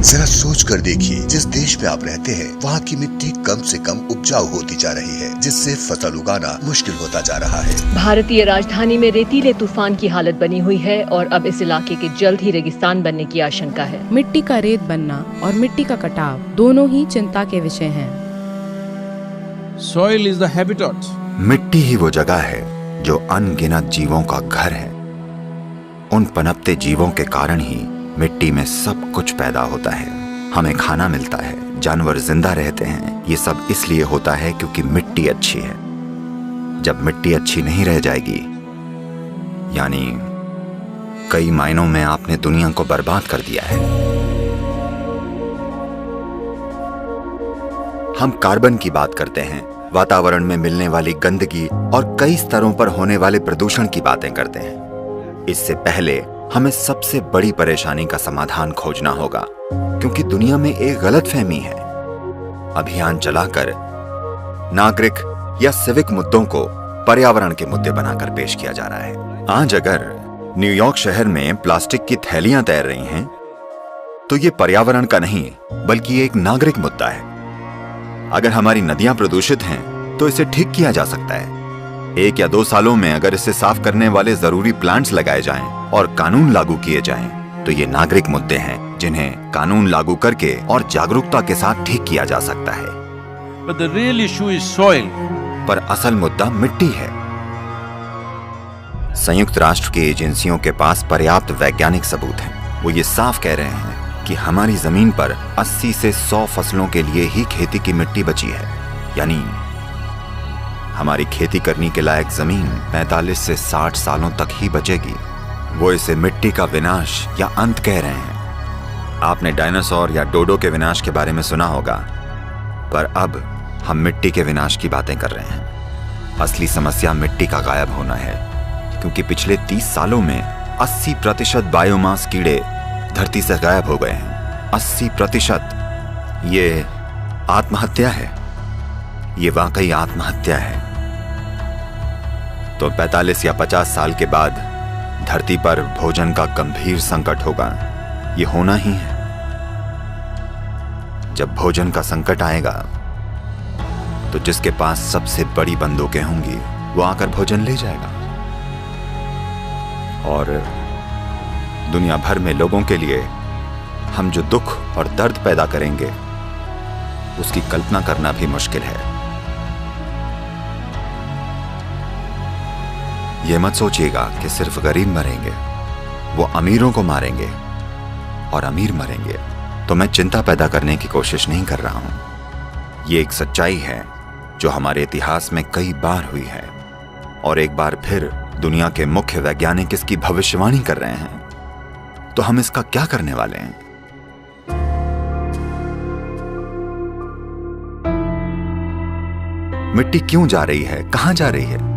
जरा सोच कर देखिए, जिस देश में आप रहते हैं वहाँ की मिट्टी कम से कम उपजाऊ होती जा रही है, जिससे फसल उगाना मुश्किल होता जा रहा है। भारतीय राजधानी में रेतीले तूफान की हालत बनी हुई है और अब इस इलाके के जल्द ही रेगिस्तान बनने की आशंका है। मिट्टी का रेत बनना और मिट्टी का कटाव दोनों ही चिंता के विषय हैं। Soil is the habitat. मिट्टी ही वो जगह है जो अनगिनत जीवों का घर है। उन पनपते जीवों के कारण ही मिट्टी में सब कुछ पैदा होता है। हमें खाना मिलता है, जानवर जिंदा रहते हैं। ये सब इसलिए होता है क्योंकि मिट्टी अच्छी है। जब मिट्टी अच्छी नहीं रह जाएगी, यानी कई मायनों में आपने दुनिया को बर्बाद कर दिया है। हम कार्बन की बात करते हैं, वातावरण में मिलने वाली गंदगी और कई स्तरों पर होने वाले प्रदूषण की बातें करते हैं। इससे पहले हमें सबसे बड़ी परेशानी का समाधान खोजना होगा, क्योंकि दुनिया में एक गलतफहमी है। अभियान चलाकर नागरिक या सिविक मुद्दों को पर्यावरण के मुद्दे बनाकर पेश किया जा रहा है। आज अगर न्यूयॉर्क शहर में प्लास्टिक की थैलियां तैर रही हैं, तो ये पर्यावरण का नहीं बल्कि एक नागरिक मुद्दा है। अगर हमारी नदियां प्रदूषित हैं, तो इसे ठीक किया जा सकता है। 1 या 2 सालों में अगर इसे साफ करने वाले जरूरी प्लांट्स लगाए जाएं और कानून लागू किए जाएं, तो ये नागरिक मुद्दे हैं जिन्हें कानून लागू करके और जागरूकता के साथ ठीक किया जा सकता है। But the real issue is soil. पर असल मुद्दा मिट्टी है। संयुक्त राष्ट्र की एजेंसियों के पास पर्याप्त वैज्ञानिक सबूत हैं। वो ये साफ कह रहे हैं कि हमारी जमीन पर 80 से 100 फसलों के लिए ही खेती की मिट्टी बची है। यानी हमारी खेती करने के लायक जमीन 45 से 60 सालों तक ही बचेगी। वो इसे मिट्टी का विनाश या अंत कह रहे हैं। आपने डायनासोर या डोडो के विनाश के बारे में सुना होगा, पर अब हम मिट्टी के विनाश की बातें कर रहे हैं। असली समस्या मिट्टी का गायब होना है, क्योंकि पिछले 30 सालों में 80% बायोमास कीड़े धरती से गायब हो गए हैं। 80%। ये आत्महत्या है। ये वाकई आत्महत्या है। तो 45 या 50 साल के बाद धरती पर भोजन का गंभीर संकट होगा। ये होना ही है। जब भोजन का संकट आएगा, तो जिसके पास सबसे बड़ी बंदूकें होंगी वो आकर भोजन ले जाएगा। और दुनिया भर में लोगों के लिए हम जो दुख और दर्द पैदा करेंगे, उसकी कल्पना करना भी मुश्किल है। यह मत सोचिएगा कि सिर्फ गरीब मरेंगे, वो अमीरों को मारेंगे और अमीर मरेंगे। तो मैं चिंता पैदा करने की कोशिश नहीं कर रहा हूं। ये एक सच्चाई है जो हमारे इतिहास में कई बार हुई है, और एक बार फिर दुनिया के मुख्य वैज्ञानिक इसकी भविष्यवाणी कर रहे हैं। तो हम इसका क्या करने वाले हैं? मिट्टी क्यों जा रही है, कहां जा रही है?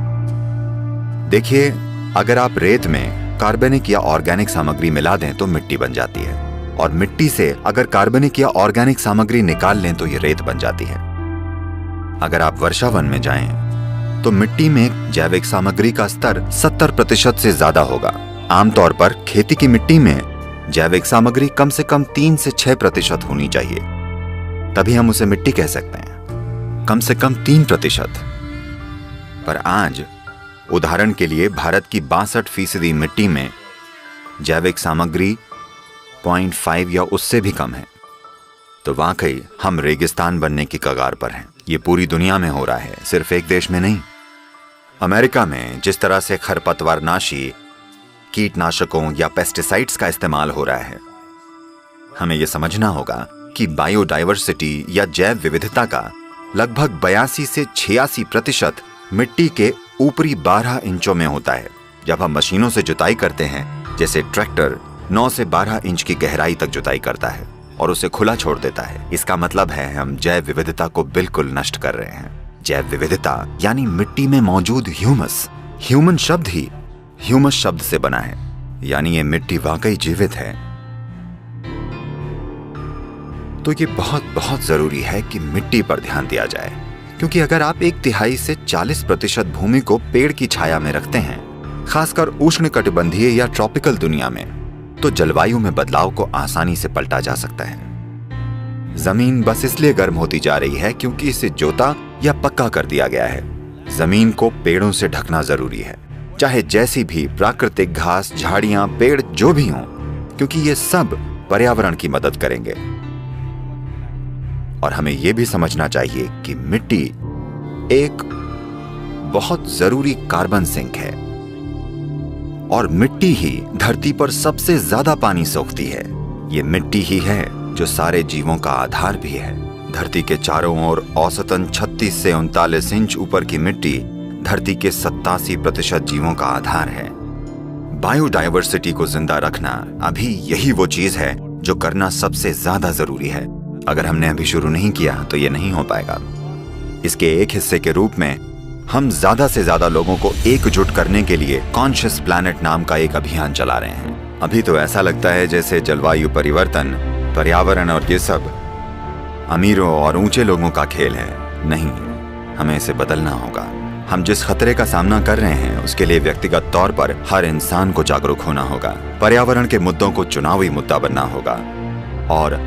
देखिए, अगर आप रेत में कार्बनिक या ऑर्गेनिक सामग्री मिला दें तो मिट्टी बन जाती है, और मिट्टी से अगर कार्बनिक या ऑर्गेनिक सामग्री निकाल लें तो ये रेत बन जाती है। अगर आप वर्षावन में जाएं तो मिट्टी में जैविक सामग्री का स्तर 70% से ज्यादा होगा। आमतौर पर खेती की मिट्टी में जैविक सामग्री कम से कम 3 से 6% होनी चाहिए, तभी हम उसे मिट्टी कह सकते हैं। कम से कम 3%। पर आज उदाहरण के लिए भारत की 62% मिट्टी में जैविक सामग्री 0.5 या उससे भी कम है। तो वाकई हम रेगिस्तान बनने की कगार पर हैं। ये पूरी दुनिया में हो रहा है, सिर्फ एक देश में नहीं। अमेरिका में जिस तरह से खरपतवारनाशी, कीटनाशकों या पेस्टिसाइड्स का इस्तेमाल हो रहा है, हमें यह समझना होगा कि बायोडाइवर्सिटी या जैव विविधता का लगभग 82 से 86% मिट्टी के ऊपरी 12 इंचों में होता है। जब हम मशीनों से जुताई करते हैं, जैसे ट्रैक्टर 9 से 12 इंच की गहराई तक जुताई करता है और उसे खुला छोड़ देता है, इसका मतलब है हम जैव विविधता को बिल्कुल नष्ट कर रहे हैं। जैव विविधता यानी मिट्टी में मौजूद ह्यूमस। ह्यूमन शब्द ही ह्यूमस शब्द से बना है, यानी ये मिट्टी वाकई जीवित है। तो ये बहुत बहुत जरूरी है कि मिट्टी पर ध्यान दिया जाए, क्योंकि अगर आप 1/3 से 40% भूमि को पेड़ की छाया में रखते हैं, खासकर उष्णकटिबंधीय या ट्रॉपिकल दुनिया में, तो जलवायु में बदलाव को आसानी से पलटा जा सकता है। जमीन बस इसलिए गर्म होती जा रही है क्योंकि इसे जोता या पक्का कर दिया गया है। जमीन को पेड़ों से ढकना जरूरी है, चाहे जैसी भी प्राकृतिक घास, झाड़ियां, पेड़ जो भी हों, क्योंकि ये सब पर्यावरण की मदद करेंगे। और हमें यह भी समझना चाहिए कि मिट्टी एक बहुत जरूरी कार्बन सिंक है और मिट्टी ही धरती पर सबसे ज्यादा पानी सोखती है। ये मिट्टी ही है जो सारे जीवों का आधार भी है। धरती के चारों ओर औसतन 36 से 39 इंच ऊपर की मिट्टी धरती के 87% जीवों का आधार है। बायोडायवर्सिटी को जिंदा रखना अभी यही वो चीज है जो करना सबसे ज्यादा जरूरी है। अगर हमने अभी शुरू नहीं किया तो ये नहीं हो पाएगा। इसके एक हिस्से के रूप में हम ज्यादा से ज्यादा लोगों को एकजुट करने के लिए कॉन्शियस प्लैनेट नाम का एक अभियान चला रहे हैं। अभी तो ऐसा लगता है जैसे जलवायु परिवर्तन, पर्यावरण और ये सब अमीरों और ऊंचे लोगों का खेल है। नहीं, हमें इसे बदलना होगा। हम जिस खतरे का सामना कर रहे हैं उसके लिए व्यक्तिगत तौर पर हर इंसान को जागरूक होना होगा। पर्यावरण के मुद्दों को चुनावी मुद्दा बनना होगा और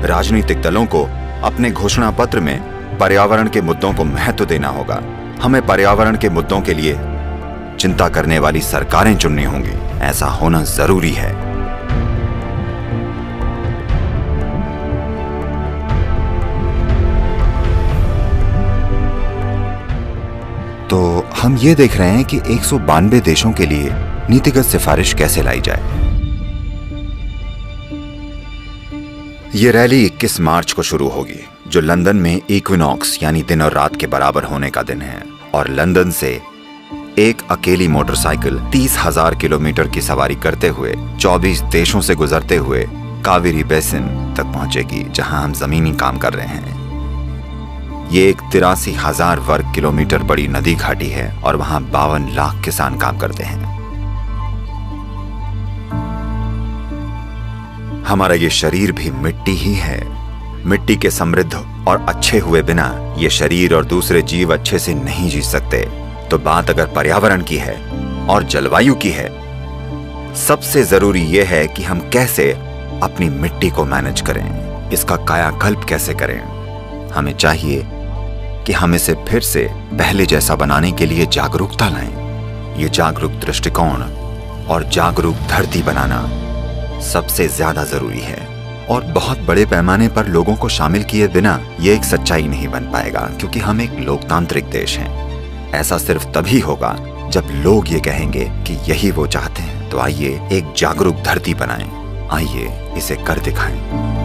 राजनीतिक दलों को अपने घोषणा पत्र में पर्यावरण के मुद्दों को महत्व देना होगा। हमें पर्यावरण के मुद्दों के लिए चिंता करने वाली सरकारें चुननी होंगी। ऐसा होना जरूरी है। तो हम ये देख रहे हैं कि 192 देशों के लिए नीतिगत सिफारिश कैसे लाई जाए। ये रैली 21 मार्च को शुरू होगी, जो लंदन में इक्विनॉक्स यानी दिन और रात के बराबर होने का दिन है। और लंदन से एक अकेली मोटरसाइकिल 30,000 किलोमीटर की सवारी करते हुए 24 देशों से गुजरते हुए कावेरी बेसिन तक पहुंचेगी, जहां हम जमीनी काम कर रहे हैं। ये एक 83,000 वर्ग किलोमीटर बड़ी नदी घाटी है और वहां 52 लाख किसान काम करते हैं। हमारा ये शरीर भी मिट्टी ही है। मिट्टी के समृद्ध और अच्छे हुए बिना ये शरीर और दूसरे जीव अच्छे से नहीं जी सकते। तो बात अगर पर्यावरण की है और जलवायु की है, सबसे जरूरी यह है कि हम कैसे अपनी मिट्टी को मैनेज करें, इसका कायाकल्प कैसे करें। हमें चाहिए कि हम इसे फिर से पहले जैसा बनाने के लिए जागरूकता लाएं। ये जागरूक दृष्टिकोण और जागरूक धरती बनाना सबसे ज्यादा जरूरी है। और बहुत बड़े पैमाने पर लोगों को शामिल किए बिना ये एक सच्चाई नहीं बन पाएगा, क्योंकि हम एक लोकतांत्रिक देश हैं। ऐसा सिर्फ तभी होगा जब लोग ये कहेंगे कि यही वो चाहते हैं। तो आइए एक जागरूक धरती बनाएं। आइए इसे कर दिखाएं।